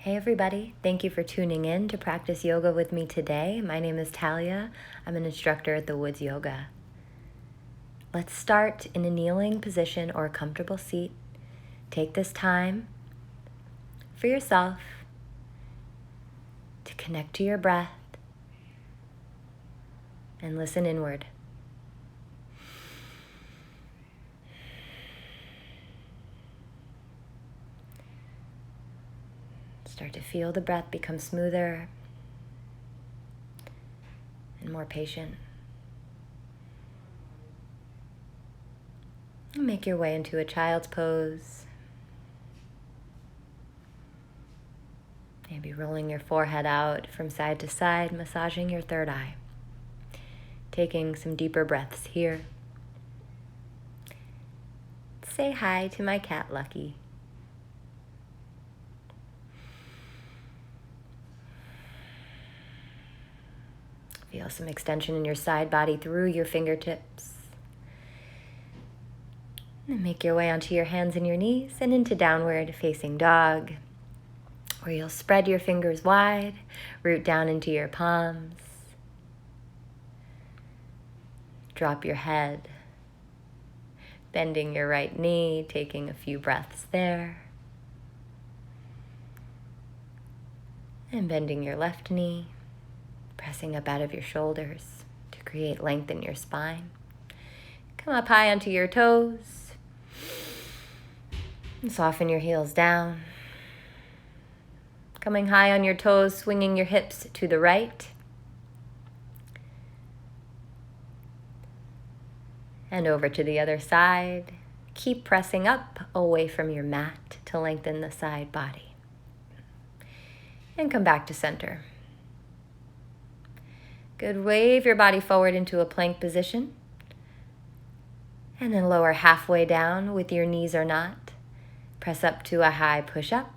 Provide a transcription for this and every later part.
Hey everybody, thank you for tuning in to practice yoga with me today. My name is Talia. I'm an instructor at the Woods Yoga. Let's start in a kneeling position or a comfortable seat. Take this time for yourself to connect to your breath and listen inward. Start to feel the breath become smoother and more patient. And make your way into a child's pose. Maybe rolling your forehead out from side to side, massaging your third eye. Taking some deeper breaths here. Say hi to my cat, Lucky. Feel some extension in your side body through your fingertips. And make your way onto your hands and your knees and into downward facing dog, where you'll spread your fingers wide, root down into your palms. Drop your head, bending your right knee, taking a few breaths there. And bending your left knee, pressing up out of your shoulders to create length in your spine. Come up high onto your toes and soften your heels down. Coming high on your toes, swinging your hips to the right. And over to the other side. Keep pressing up away from your mat to lengthen the side body. And come back to center. Good. Wave your body forward into a plank position. And then lower halfway down with your knees or not. Press up to a high push-up.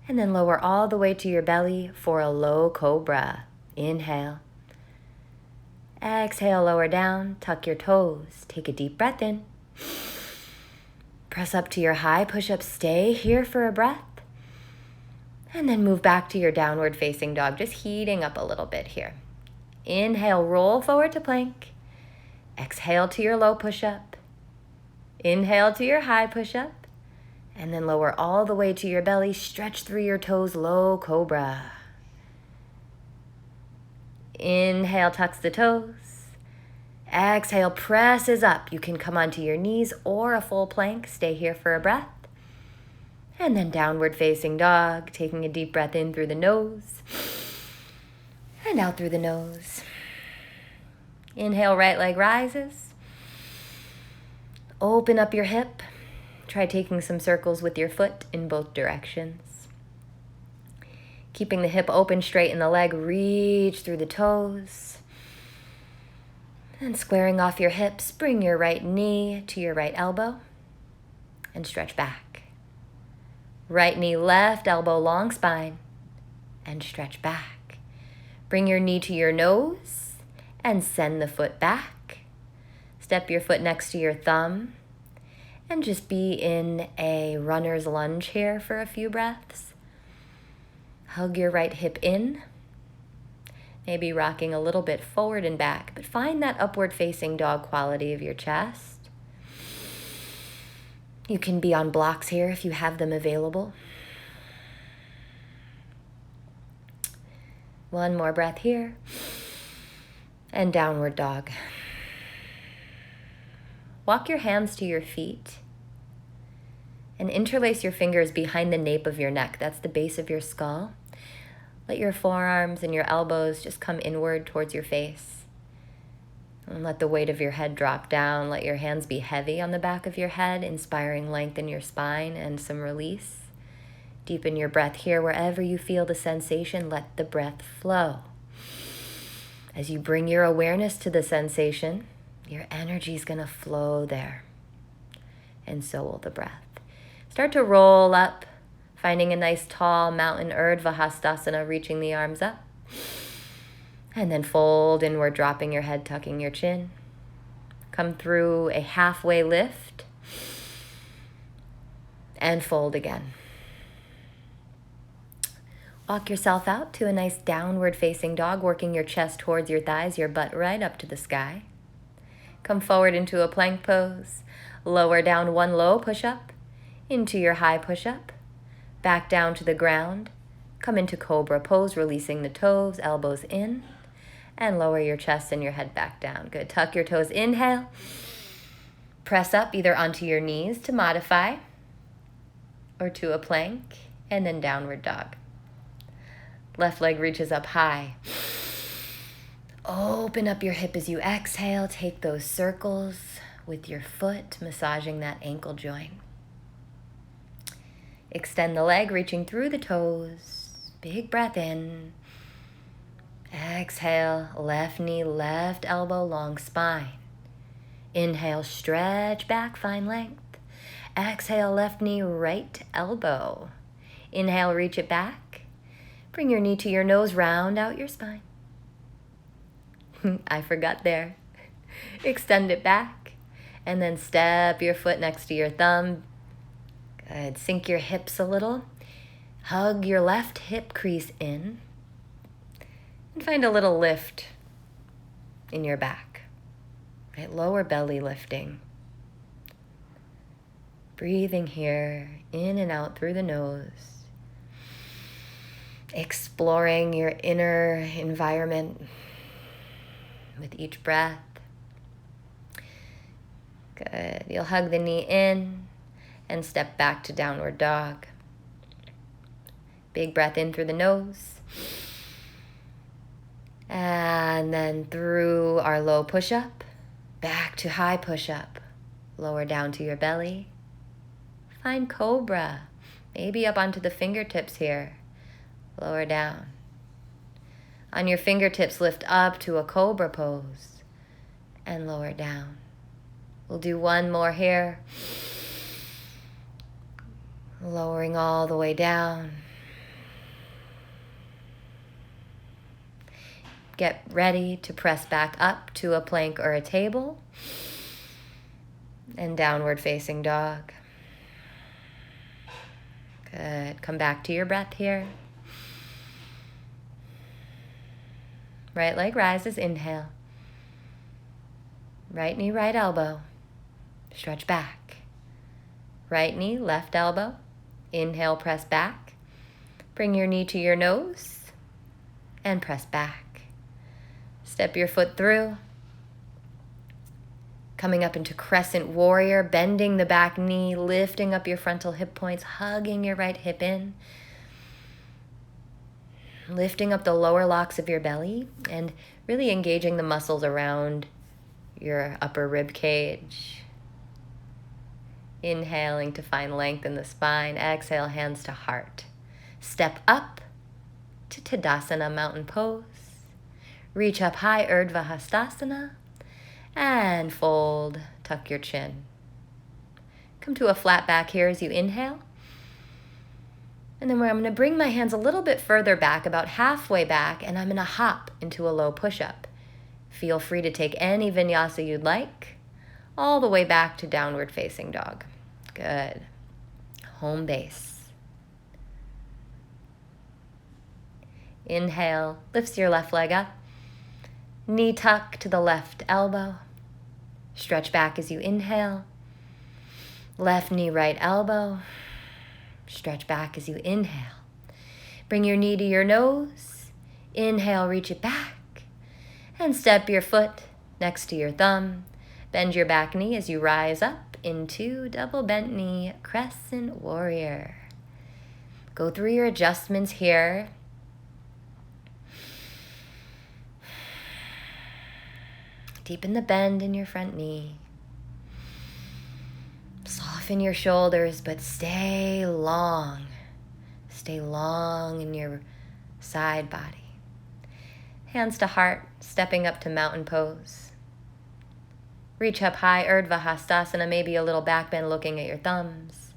And then lower all the way to your belly for a low cobra. Inhale. Exhale, lower down. Tuck your toes. Take a deep breath in. Press up to your high push-up. Stay here for a breath. And then move back to your downward facing dog. Just heating up a little bit here. Inhale, roll forward to plank. Exhale to your low push-up. Inhale to your high push-up. And then lower all the way to your belly. Stretch through your toes, low cobra. Inhale, tucks the toes. Exhale, presses up. You can come onto your knees or a full plank. Stay here for a breath. And then downward facing dog, taking a deep breath in through the nose. And out through the nose. Inhale, right leg rises. Open up your hip. Try taking some circles with your foot in both directions. Keeping the hip open, straighten the leg, reach through the toes. And squaring off your hips, bring your right knee to your right elbow and stretch back. Right knee, left elbow, long spine, and stretch back. Bring your knee to your nose and send the foot back. Step your foot next to your thumb and just be in a runner's lunge here for a few breaths. Hug your right hip in, maybe rocking a little bit forward and back, but find that upward facing dog quality of your chest. You can be on blocks here if you have them available. One more breath here. And downward dog. Walk your hands to your feet and interlace your fingers behind the nape of your neck. That's the base of your skull. Let your forearms and your elbows just come inward towards your face. And let the weight of your head drop down. Let your hands be heavy on the back of your head, inspiring length in your spine and some release. Deepen your breath here. Wherever you feel the sensation, let the breath flow. As you bring your awareness to the sensation, your energy is going to flow there. And so will the breath. Start to roll up, finding a nice tall mountain Urdhva Hastasana, reaching the arms up. And then fold inward, dropping your head, tucking your chin. Come through a halfway lift. And fold again. Walk yourself out to a nice downward facing dog, working your chest towards your thighs, your butt right up to the sky. Come forward into a plank pose. Lower down one low push-up, into your high push-up. Back down to the ground. Come into cobra pose, releasing the toes, elbows in. And lower your chest and your head back down. Good. Tuck your toes. Inhale. Press up either onto your knees to modify or to a plank, and then downward dog. Left leg reaches up high. Open up your hip as you exhale. Take those circles with your foot, massaging that ankle joint. Extend the leg, reaching through the toes. Big breath in. Exhale, left knee, left elbow, long spine. Inhale, stretch back, find length. Exhale, left knee, right elbow. Inhale, reach it back. Bring your knee to your nose, round out your spine. I forgot there. Extend it back, and then step your foot next to your thumb. Good. Sink your hips a little. Hug your left hip crease in. And find a little lift in your back. Right? Lower belly lifting. Breathing here, in and out through the nose. Exploring your inner environment with each breath. Good. You'll hug the knee in and step back to downward dog. Big breath in through the nose. And then through our low push-up, back to high push-up. Lower down to your belly. Find cobra. Maybe up onto the fingertips here. Lower down. On your fingertips, lift up to a cobra pose and lower down. We'll do one more here. Lowering all the way down. Get ready to press back up to a plank or a table and downward facing dog. Good. Come back to your breath here. Right leg rises, inhale. Right knee, right elbow. Stretch back. Right knee, left elbow. Inhale, press back. Bring your knee to your nose and press back. Step your foot through. Coming up into Crescent Warrior, bending the back knee, lifting up your frontal hip points, hugging your right hip in. Lifting up the lower locks of your belly and really engaging the muscles around your upper rib cage. Inhaling to find length in the spine. Exhale, hands to heart. Step up to Tadasana, mountain pose. Reach up high, Urdhva Hastasana. And fold, tuck your chin. Come to a flat back here as you inhale. And then I'm going to bring my hands a little bit further back, about halfway back, and I'm going to hop into a low push-up. Feel free to take any vinyasa you'd like, all the way back to downward facing dog. Good. Home base. Inhale, lifts your left leg up. Knee tuck to the left elbow. Stretch back as you inhale. Left knee, right elbow. Stretch back as you inhale. Bring your knee to your nose. Inhale, reach it back. And step your foot next to your thumb. Bend your back knee as you rise up into double bent knee, Crescent Warrior. Go through your adjustments here. Deepen the bend in your front knee. Soften your shoulders, but stay long. Stay long in your side body. Hands to heart, stepping up to mountain pose. Reach up high, Urdhva Hastasana, maybe a little back bend looking at your thumbs.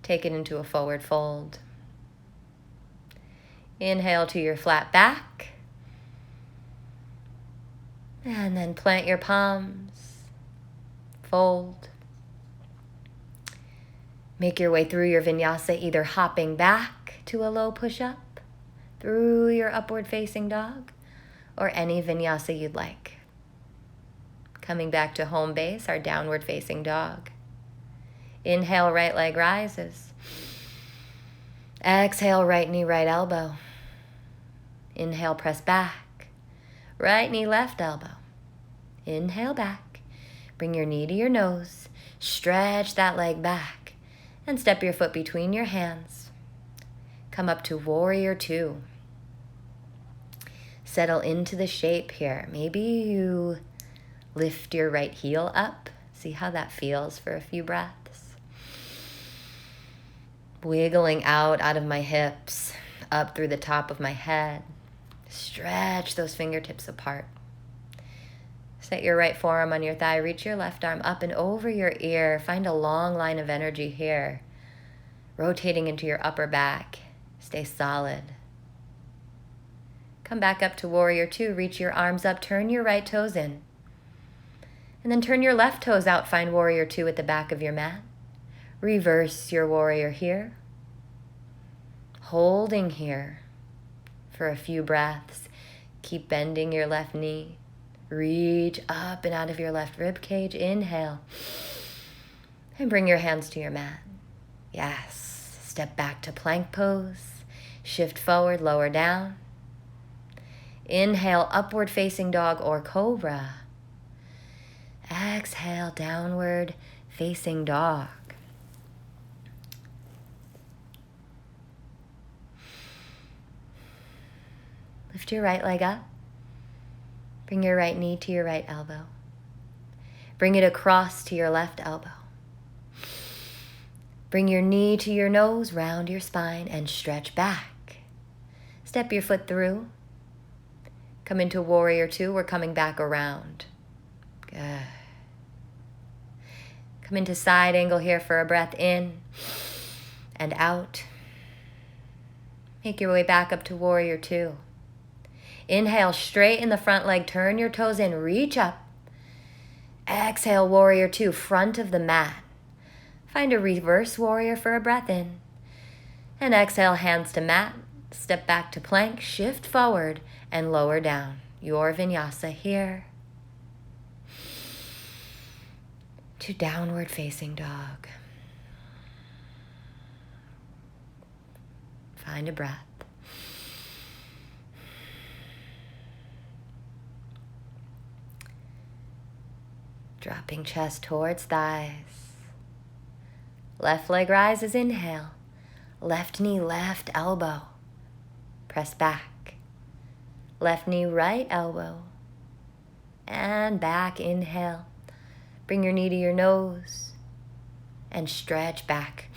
Take it into a forward fold. Inhale to your flat back. And then plant your palms. Fold. Make your way through your vinyasa, either hopping back to a low push-up through your upward facing dog or any vinyasa you'd like. Coming back to home base, our downward facing dog. Inhale, right leg rises. Exhale, right knee, right elbow. Inhale, press back. Right knee, left elbow. Inhale back. Bring your knee to your nose. Stretch that leg back. And step your foot between your hands. Come up to warrior two. Settle into the shape here. Maybe you lift your right heel up. See how that feels for a few breaths. Wiggling out of my hips, up through the top of my head. Stretch those fingertips apart. Set your right forearm on your thigh. Reach your left arm up and over your ear. Find a long line of energy here. Rotating into your upper back. Stay solid. Come back up to warrior two. Reach your arms up. Turn your right toes in. And then turn your left toes out. Find warrior two at the back of your mat. Reverse your warrior here. Holding here for a few breaths. Keep bending your left knee. Reach up and out of your left rib cage. Inhale. And bring your hands to your mat. Yes. Step back to plank pose. Shift forward, lower down. Inhale, upward facing dog or cobra. Exhale, downward facing dog. Lift your right leg up. Bring your right knee to your right elbow. Bring it across to your left elbow. Bring your knee to your nose, round your spine, and stretch back. Step your foot through. Come into warrior two. We're coming back around. Good. Come into side angle here for a breath in and out. Make your way back up to warrior two. Inhale, straighten the front leg, turn your toes in, reach up. Exhale, warrior two, front of the mat. Find a reverse warrior for a breath in. And exhale, hands to mat, step back to plank, shift forward, and lower down. Your vinyasa here. To downward facing dog. Find a breath. Dropping chest towards thighs. Left leg rises, inhale. Left knee, left elbow. Press back. Left knee, right elbow. And back, inhale. Bring your knee to your nose. And stretch back.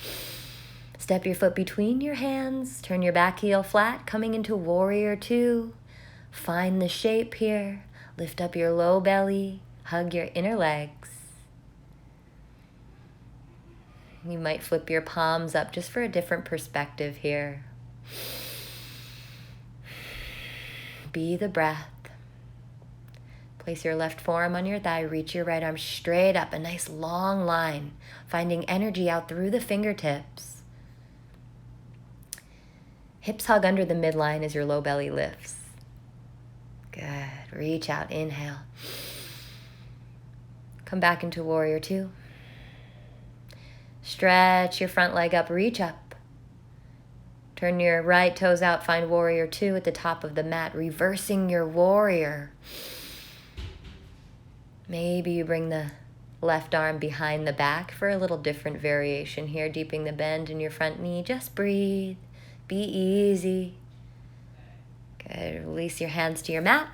Step your foot between your hands. Turn your back heel flat, coming into warrior two. Find the shape here. Lift up your low belly. Hug your inner legs. You might flip your palms up just for a different perspective here. Be the breath. Place your left forearm on your thigh. Reach your right arm straight up. A nice long line. Finding energy out through the fingertips. Hips hug under the midline as your low belly lifts. Good. Reach out. Inhale. Come back into warrior two. Stretch your front leg up, reach up. Turn your right toes out, find warrior two at the top of the mat, reversing your warrior. Maybe you bring the left arm behind the back for a little different variation here, deepening the bend in your front knee. Just breathe, be easy. Good, release your hands to your mat.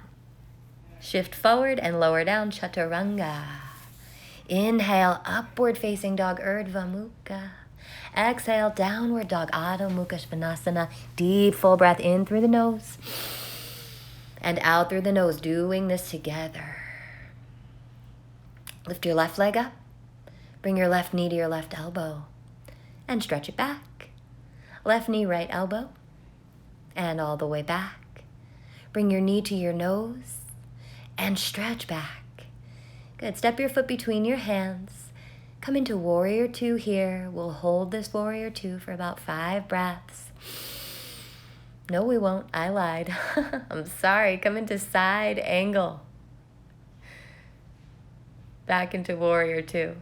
Shift forward and lower down, chaturanga. Inhale, upward facing dog, Urdhva Mukha. Exhale, downward dog, Adho Mukha Svanasana. Deep full breath in through the nose and out through the nose, doing this together. Lift your left leg up. Bring your left knee to your left elbow and stretch it back. Left knee, right elbow, and all the way back. Bring your knee to your nose and stretch back. Good. Step your foot between your hands. Come into warrior two here. We'll hold this warrior two for about 5 breaths. No, we won't. I lied. I'm sorry. Come into side angle. Back into warrior two.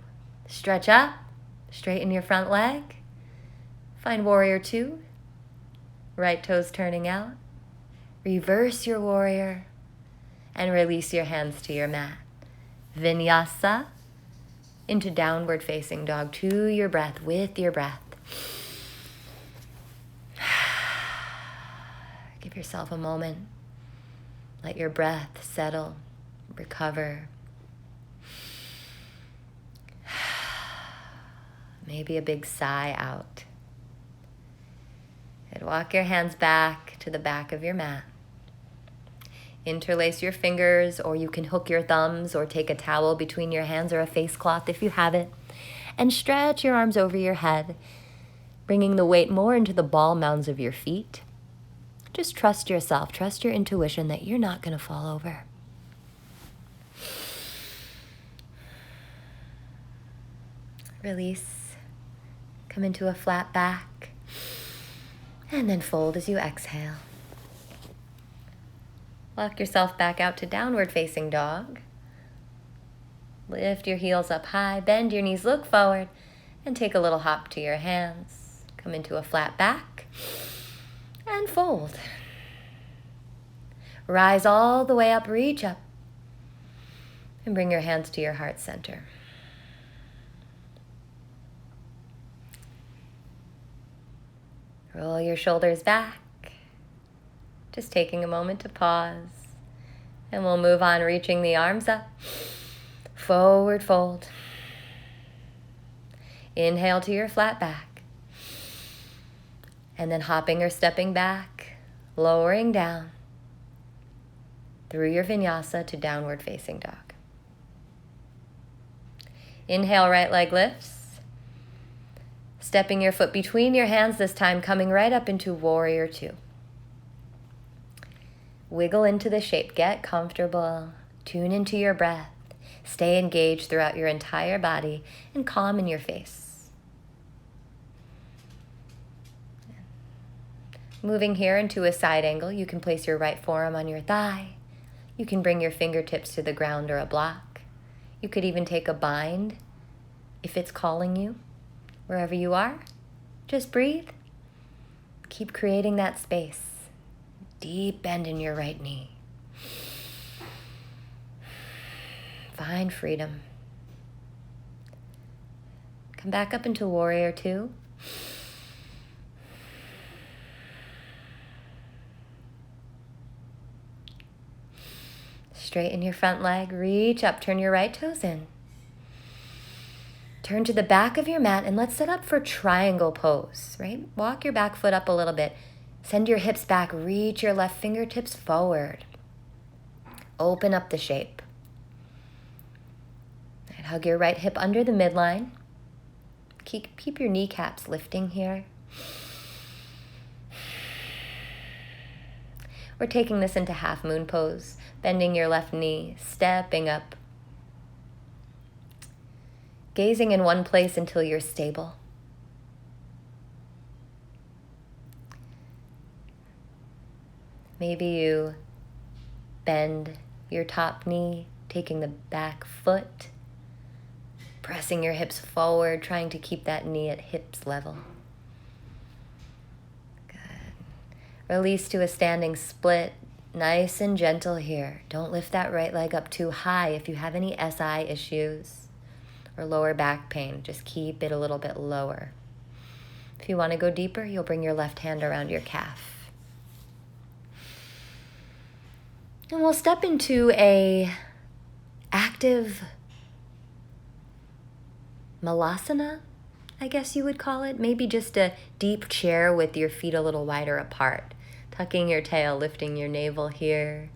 Stretch up. Straighten your front leg. Find warrior two. Right toes turning out. Reverse your warrior. And release your hands to your mat. Vinyasa. Into downward facing dog. To your breath. With your breath. Give yourself a moment. Let your breath settle, recover. Maybe a big sigh out. And walk your hands back to the back of your mat. Interlace your fingers, or you can hook your thumbs or take a towel between your hands or a face cloth if you have it. And stretch your arms over your head, bringing the weight more into the ball mounds of your feet. Just trust yourself, trust your intuition that you're not going to fall over. Release. Come into a flat back. And then fold as you exhale. Walk yourself back out to downward facing dog. Lift your heels up high, bend your knees, look forward, and take a little hop to your hands. Come into a flat back. And fold. Rise all the way up, reach up. And bring your hands to your heart center. Roll your shoulders back. Just taking a moment to pause. And we'll move on, reaching the arms up. Forward fold. Inhale to your flat back. And then hopping or stepping back, lowering down through your vinyasa to downward facing dog. Inhale, right leg lifts. Stepping your foot between your hands this time, coming right up into warrior two. Wiggle into the shape, get comfortable, tune into your breath, stay engaged throughout your entire body, and calm in your face. Moving here into a side angle, you can place your right forearm on your thigh. You can bring your fingertips to the ground or a block. You could even take a bind if it's calling you. Wherever you are, just breathe. Keep creating that space. Deep bend in your right knee. Find freedom. Come back up into warrior two. Straighten your front leg, reach up, turn your right toes in. Turn to the back of your mat and let's set up for triangle pose, right? Walk your back foot up a little bit. Send your hips back, reach your left fingertips forward. Open up the shape. And hug your right hip under the midline. Keep your kneecaps lifting here. We're taking this into half moon pose, bending your left knee, stepping up. Gazing in one place until you're stable. Maybe you bend your top knee, taking the back foot, pressing your hips forward, trying to keep that knee at hips level. Release to a standing split, nice and gentle here. Don't lift that right leg up too high. If you have any SI issues or lower back pain, just keep it a little bit lower. If you want to go deeper, you'll bring your left hand around your calf. And we'll step into a active malasana, I guess you would call it. Maybe just a deep chair with your feet a little wider apart. Tucking your tail, lifting your navel here.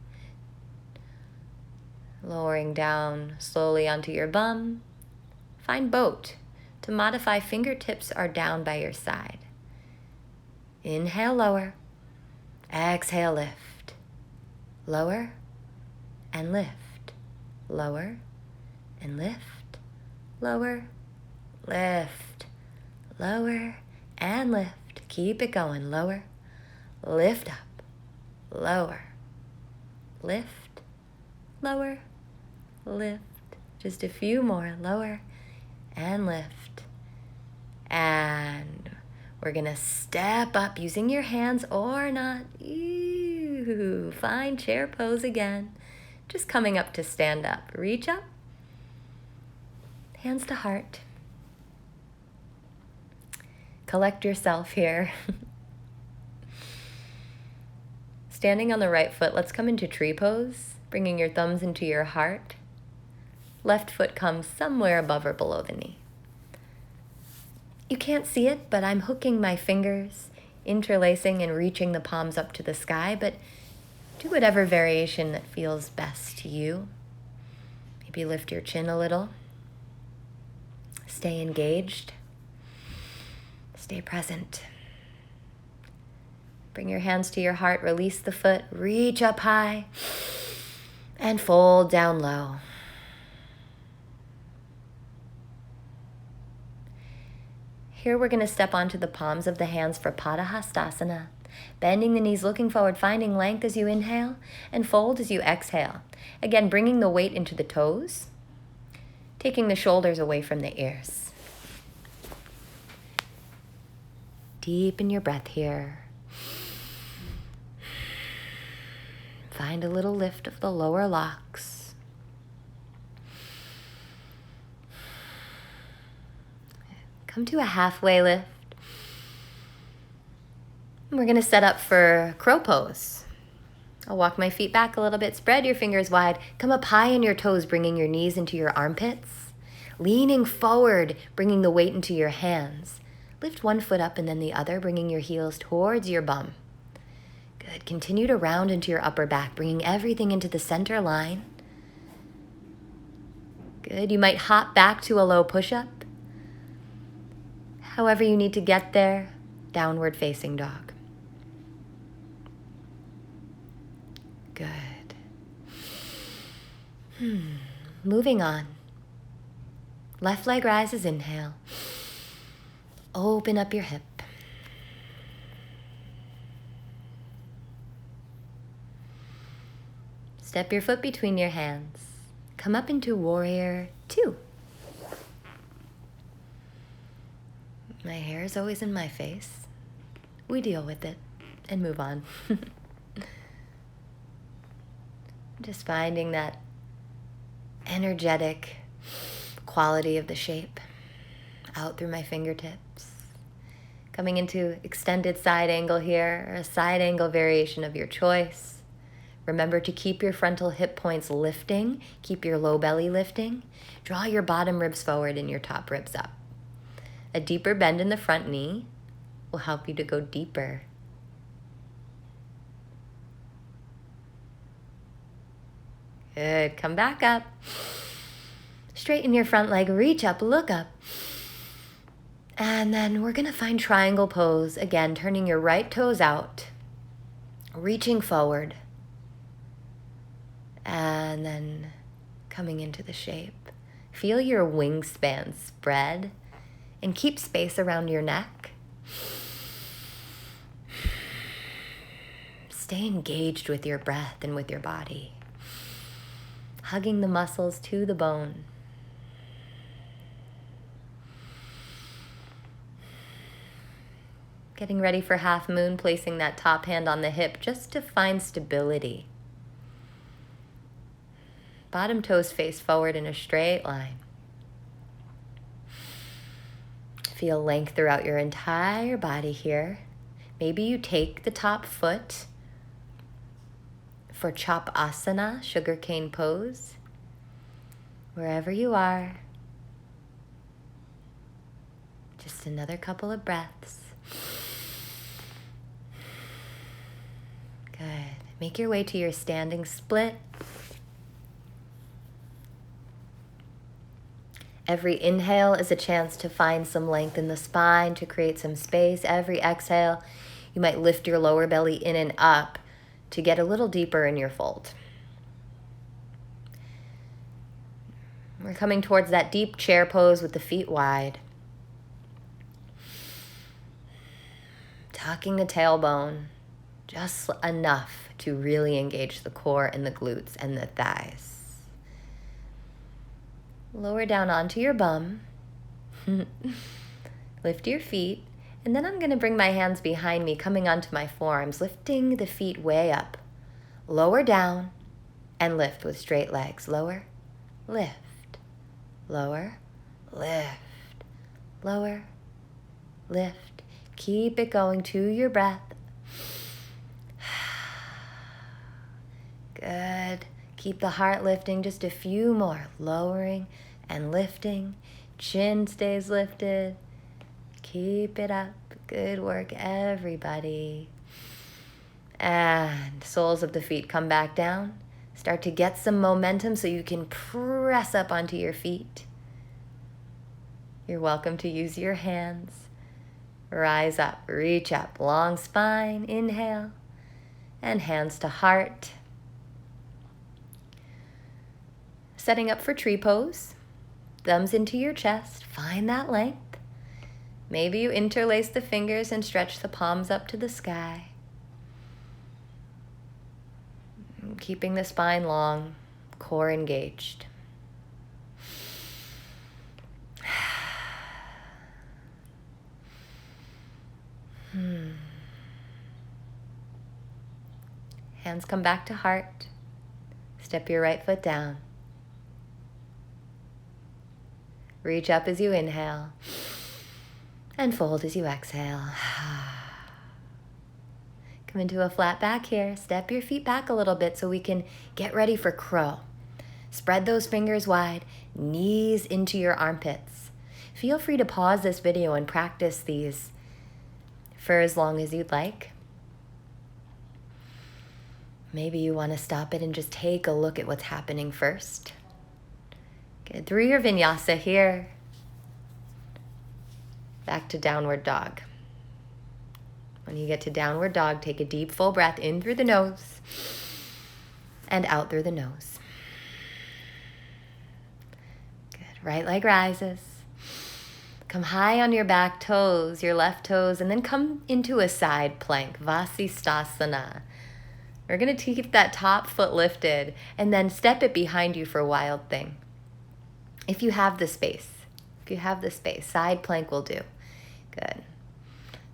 Lowering down slowly onto your bum. Find boat. To modify, fingertips are down by your side. Inhale, lower. Exhale, lift. Lower and lift. Lower and lift. Lower, lift. Lower and lift. Keep it going. Lower, Lift up, lower, lift, lower, lift. Just a few more, lower and lift. And we're gonna step up using your hands or not. Ew, find chair pose again. Just coming up to stand up. Reach up, hands to heart. Collect yourself here. Standing on the right foot, let's come into tree pose, bringing your thumbs into your heart. Left foot comes somewhere above or below the knee. You can't see it, but I'm hooking my fingers, interlacing and reaching the palms up to the sky, but do whatever variation that feels best to you. Maybe lift your chin a little. Stay engaged. Stay present. Bring your hands to your heart, release the foot, reach up high, and fold down low. Here we're going to step onto the palms of the hands for Padahastasana. Bending the knees, looking forward, finding length as you inhale, and fold as you exhale. Again, bringing the weight into the toes, taking the shoulders away from the ears. Deepen your breath here. Find a little lift of the lower locks. Come to a halfway lift. We're going to set up for crow pose. I'll walk my feet back a little bit. Spread your fingers wide. Come up high on your toes, bringing your knees into your armpits. Leaning forward, bringing the weight into your hands. Lift one foot up and then the other, bringing your heels towards your bum. Good. Continue to round into your upper back, bringing everything into the center line. Good. You might hop back to a low push-up. However you need to get there, downward facing dog. Good. Moving on. Left leg rises, inhale. Open up your hip. Step your foot between your hands. Come up into warrior 2. My hair is always in my face. We deal with it and move on. Just finding that energetic quality of the shape out through my fingertips. Coming into extended side angle here, or a side angle variation of your choice. Remember to keep your frontal hip points lifting, keep your low belly lifting. Draw your bottom ribs forward and your top ribs up. A deeper bend in the front knee will help you to go deeper. Good. Come back up. Straighten your front leg, reach up, look up. And then we're going to find triangle pose. Again, turning your right toes out, reaching forward, and then coming into the shape. Feel your wingspan spread and keep space around your neck. Stay engaged with your breath and with your body, hugging the muscles to the bone. Getting ready for half moon, placing that top hand on the hip just to find stability. Bottom toes face forward in a straight line. Feel length throughout your entire body here. Maybe you take the top foot for chop asana, sugarcane pose. Wherever you are, just another couple of breaths. Good. Make your way to your standing split. Every inhale is a chance to find some length in the spine, to create some space. Every exhale, you might lift your lower belly in and up to get a little deeper in your fold. We're coming towards that deep chair pose with the feet wide. Tucking the tailbone. just enough to really engage the core and the glutes and the thighs. Lower down onto your bum. Lift your feet. And then I'm going to bring my hands behind me, coming onto my forearms, lifting the feet way up. Lower down and lift with straight legs. Lower, lift, lower, lift, lower, lift. Keep it going to your breath. Good. Keep the heart lifting, just a few more. Lowering and lifting. Chin stays lifted. Keep it up. Good work, everybody. And soles of the feet come back down. Start to get some momentum so you can press up onto your feet. You're welcome to use your hands. Rise up, reach up, long spine, inhale, and hands to heart. Setting up for tree pose. Thumbs into your chest, find that length. Maybe you interlace the fingers and stretch the palms up to the sky. Keeping the spine long, core engaged. Hands come back to heart. Step your right foot down. Reach up as you inhale. And fold as you exhale. Come into a flat back here. Step your feet back a little bit so we can get ready for crow. Spread those fingers wide, knees into your armpits. Feel free to pause this video and practice these for as long as you'd like. Maybe you want to stop it and just take a look at what's happening first. Good. Through your vinyasa here. Back to downward dog. When you get to downward dog, take a deep full breath in through the nose and out through the nose. Good. Right leg rises. Come high on your back toes, your left toes, and then come into a side plank, Vasisthasana. We're going to keep that top foot lifted and then step it behind you for Wild Thing. If you have the space. Side plank will do. Good.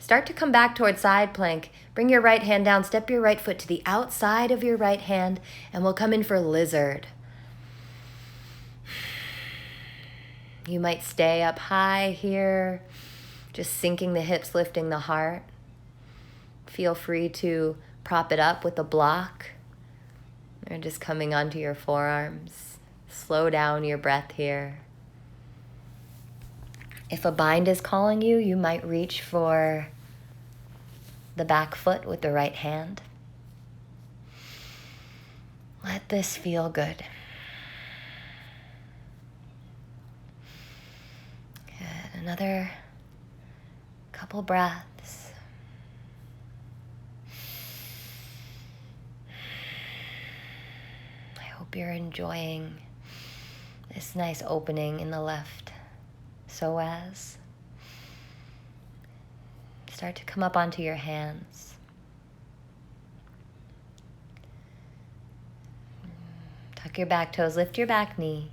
Start to come back towards side plank. Bring your right hand down. Step your right foot to the outside of your right hand, and we'll come in for lizard. You might stay up high here, just sinking the hips, lifting the heart. Feel free to prop it up with a block, or just coming onto your forearms. Slow down your breath here. If a bind is calling you, you might reach for the back foot with the right hand. Let this feel good. Good. Another couple breaths. I hope you're enjoying this nice opening in the left psoas. Start to come up onto your hands. Tuck your back toes, lift your back knee.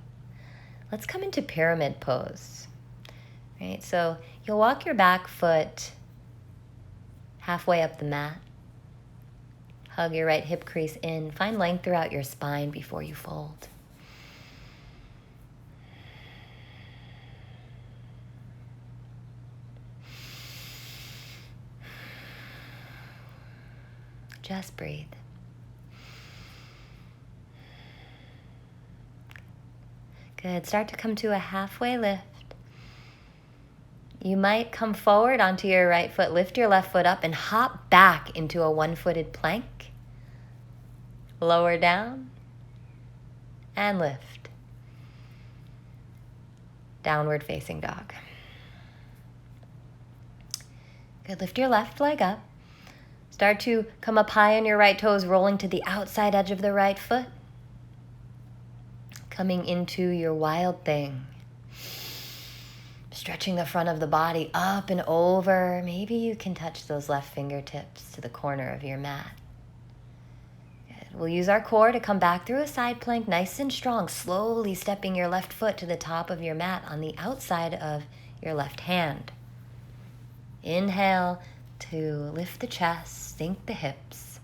Let's come into pyramid pose. Right, so you'll walk your back foot halfway up the mat. Hug your right hip crease in. Find length throughout your spine before you fold. Just breathe. Good. Start to come to a halfway lift. You might come forward onto your right foot, lift your left foot up, and hop back into a one-footed plank. Lower down and lift. Downward facing dog. Good. Lift your left leg up. Start to come up high on your right toes, rolling to the outside edge of the right foot. Coming into your Wild Thing. Stretching the front of the body up and over. Maybe you can touch those left fingertips to the corner of your mat. Good. We'll use our core to come back through a side plank, nice and strong, slowly stepping your left foot to the top of your mat on the outside of your left hand. Inhale to lift the chest, sink the hips,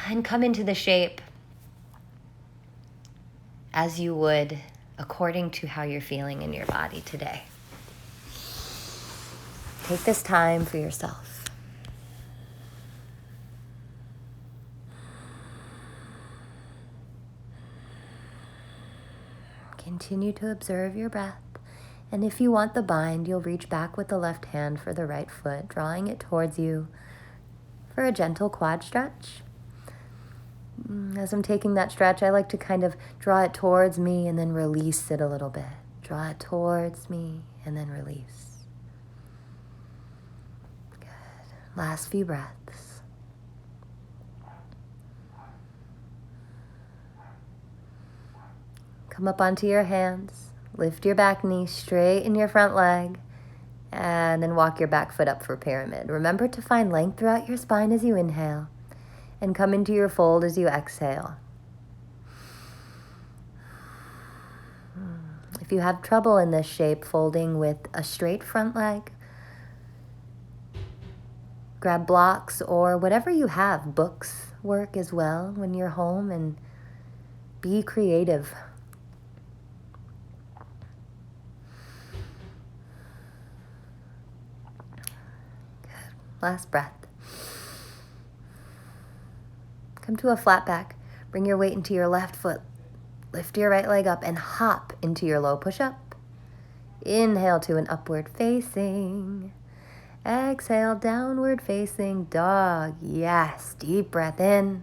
and come into the shape as you would according to how you're feeling in your body today. Take this time for yourself. Continue to observe your breath. And if you want the bind, you'll reach back with the left hand for the right foot, drawing it towards you for a gentle quad stretch. As I'm taking that stretch, I like to kind of draw it towards me and then release it a little bit. Draw it towards me and then release. Good. Last few breaths. Come up onto your hands. Lift your back knee, straighten your front leg, and then walk your back foot up for pyramid. Remember to find length throughout your spine as you inhale. And come into your fold as you exhale. If you have trouble in this shape, folding with a straight front leg, grab blocks or whatever you have. Books work as well when you're home, and be creative. Good. Last breath. Come to a flat back. Bring your weight into your left foot. Lift your right leg up and hop into your low push-up. Inhale to an upward facing. Exhale, downward facing dog. Yes, deep breath in.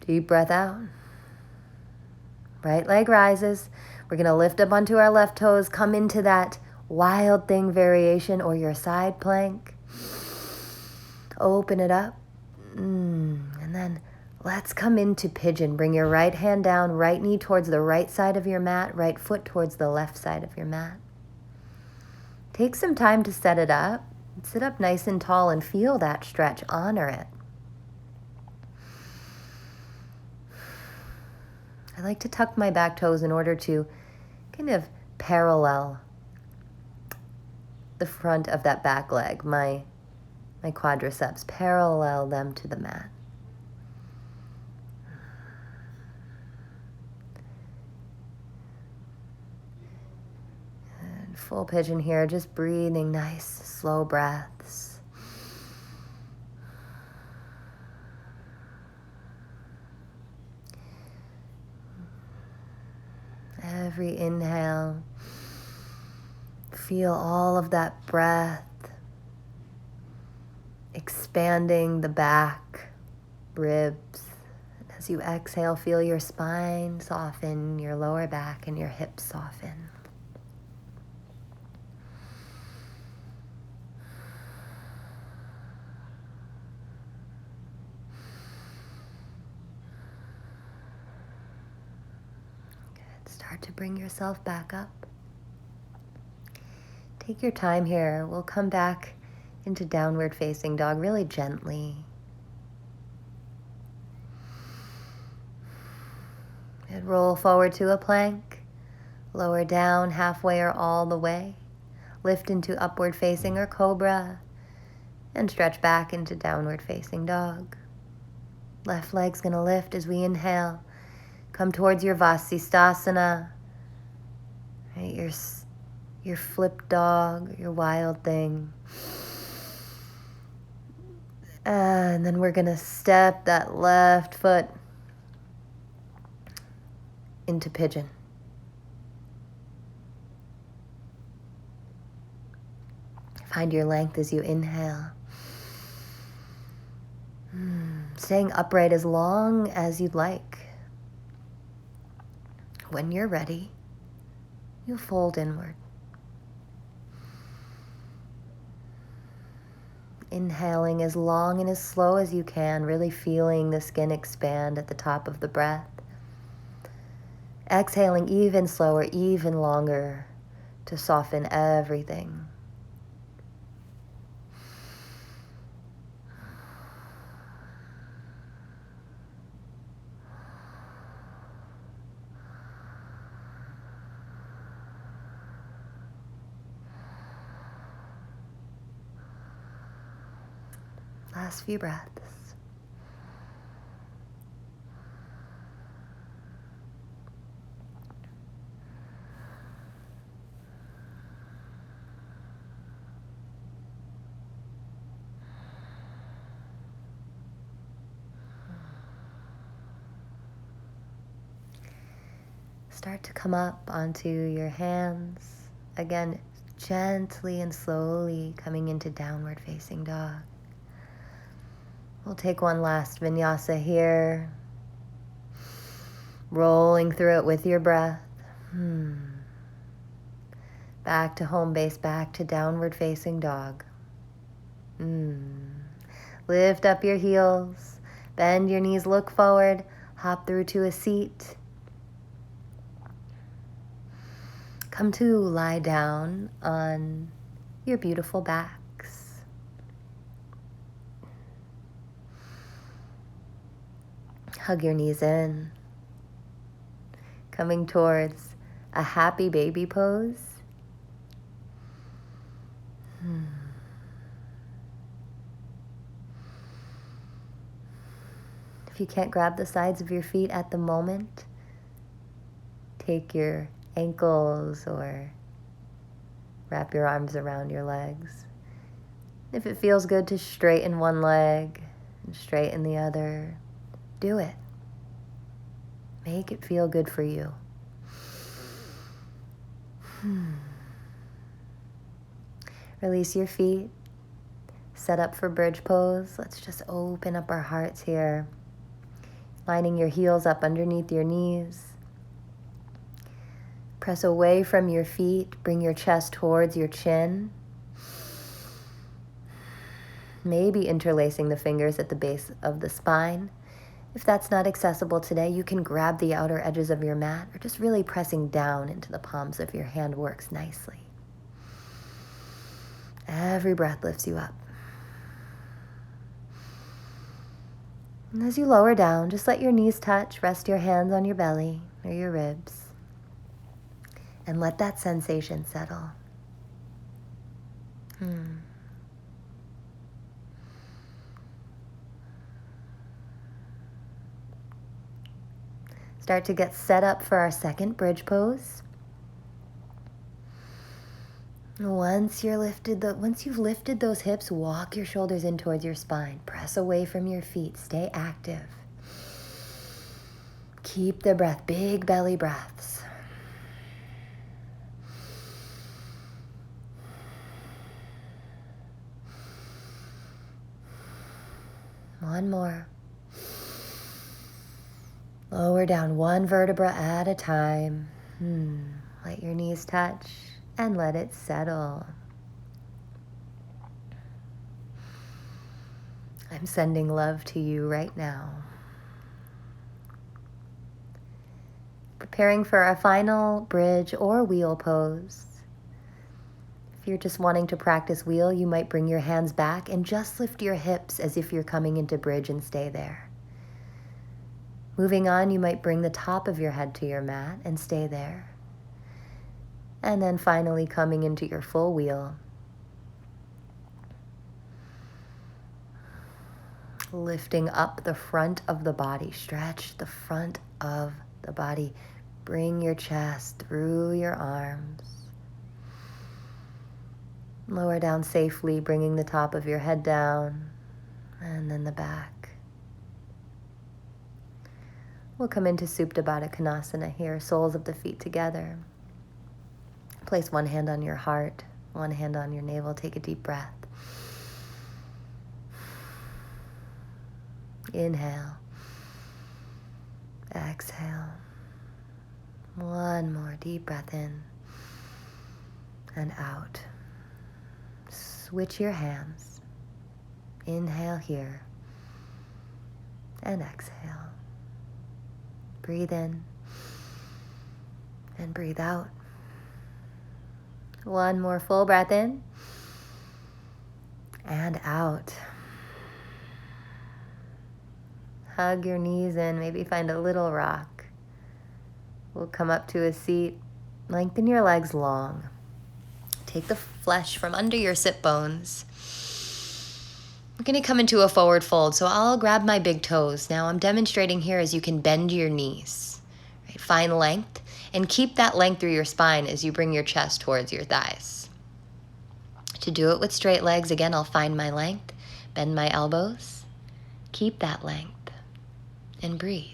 Deep breath out. Right leg rises. We're going to lift up onto our left toes. Come into that wild thing variation or your side plank. Open it up. And then let's come into pigeon. Bring your right hand down, right knee towards the right side of your mat, right foot towards the left side of your mat. Take some time to set it up. Sit up nice and tall and feel that stretch. Honor it. I like to tuck my back toes in order to kind of parallel the front of that back leg, my quadriceps, parallel them to the mat. And full pigeon here, just breathing nice, slow breaths. Every inhale, feel all of that breath expanding the back, ribs. As you exhale, feel your spine soften, your lower back and your hips soften. Good. Start to bring yourself back up. Take your time here. We'll come back into downward facing dog really gently. And roll forward to a plank, lower down halfway or all the way, lift into upward facing or cobra, and stretch back into downward facing dog. Left leg's gonna lift as we inhale. Come towards your Vasisthasana, right, your flip dog, your wild thing. And then we're going to step that left foot into pigeon. Find your length as you inhale. Staying upright as long as you'd like. When you're ready, you fold inward. Inhaling as long and as slow as you can, really feeling the skin expand at the top of the breath. Exhaling even slower, even longer to soften everything. Last few breaths. Start to come up onto your hands. Again, gently and slowly coming into downward facing dog. We'll take one last vinyasa here. Rolling through it with your breath. Back to home base, back to downward facing dog. Lift up your heels. Bend your knees, look forward. Hop through to a seat. Come to lie down on your beautiful backs. Hug your knees in. Coming towards a happy baby pose. If you can't grab the sides of your feet at the moment, take your ankles or wrap your arms around your legs. If it feels good to straighten one leg and straighten the other, do it. Make it feel good for you. Release your feet. Set up for bridge pose. Let's just open up our hearts here. Lining your heels up underneath your knees. Press away from your feet. Bring your chest towards your chin. Maybe interlacing the fingers at the base of the spine. If that's not accessible today, you can grab the outer edges of your mat or just really pressing down into the palms of your hand works nicely. Every breath lifts you up. And as you lower down, just let your knees touch. Rest your hands on your belly or your ribs. And let that sensation settle. Start to get set up for our second bridge pose. Once you've lifted those hips, walk your shoulders in towards your spine. Press away from your feet. Stay active. Keep the breath, big belly breaths. One more. Lower down one vertebra at a time. Let your knees touch and let it settle. I'm sending love to you right now. Preparing for a final bridge or wheel pose. If you're just wanting to practice wheel, you might bring your hands back and just lift your hips as if you're coming into bridge and stay there. Moving on, you might bring the top of your head to your mat and stay there. And then finally coming into your full wheel. Lifting up the front of the body. Stretch the front of the body. Bring your chest through your arms. Lower down safely, bringing the top of your head down, and then the back. We'll come into Supta Baddha Konasana here, soles of the feet together. Place one hand on your heart, one hand on your navel. Take a deep breath. Inhale. Exhale. One more deep breath in and out. Switch your hands. Inhale here and exhale. Breathe in And breathe out. One more full breath in and out. Hug your knees in, maybe find a little rock. We'll come up to a seat. Lengthen your legs long. Take the flesh from under your sit bones. We're going to come into a forward fold, so I'll grab my big toes. Now I'm demonstrating here as you can bend your knees. Right? Find length, and keep that length through your spine as you bring your chest towards your thighs. To do it with straight legs, again, I'll find my length, bend my elbows, keep that length, and breathe.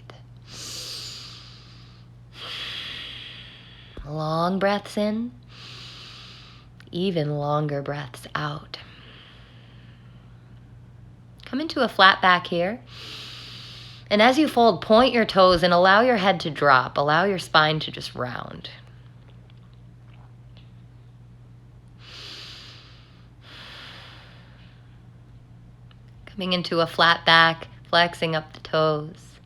Long breaths in, even longer breaths out. Come into a flat back here. And as you fold, point your toes and allow your head to drop. Allow your spine to just round. Coming into a flat back, flexing up the toes.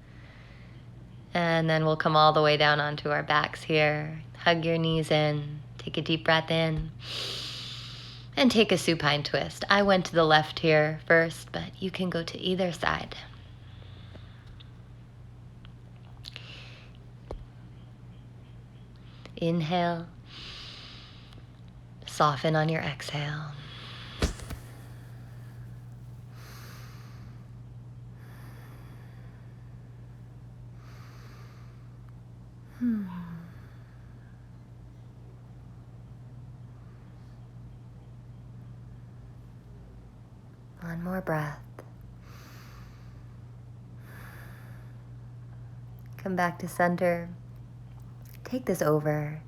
And then we'll come all the way down onto our backs here. Hug your knees in. Take a deep breath in. And take a supine twist. I went to the left here first, but you can go to either side. Inhale. Soften on your exhale. One more breath. Come back to center. Take this over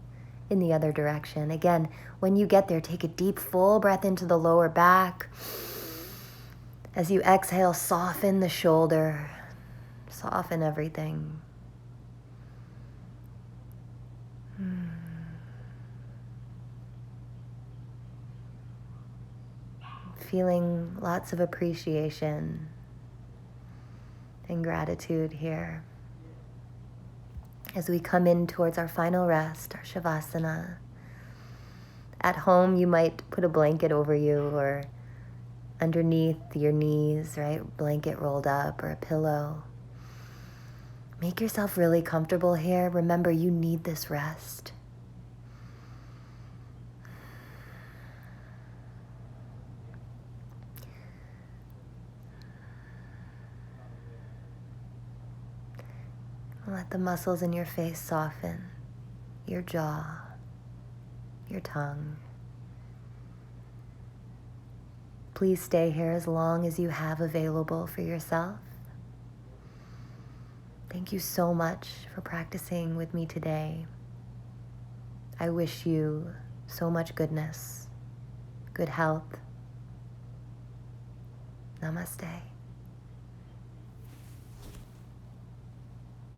in the other direction. Again, when you get there, take a deep, full breath into the lower back. As you exhale, soften the shoulder. Soften everything. Feeling lots of appreciation and gratitude here. As we come in towards our final rest, our Shavasana. At home, you might put a blanket over you or underneath your knees, right? Blanket rolled up or a pillow. Make yourself really comfortable here. Remember, you need this rest. Let the muscles in your face soften, your jaw, your tongue. Please stay here as long as you have available for yourself. Thank you so much for practicing with me today. I wish you so much goodness, good health. Namaste.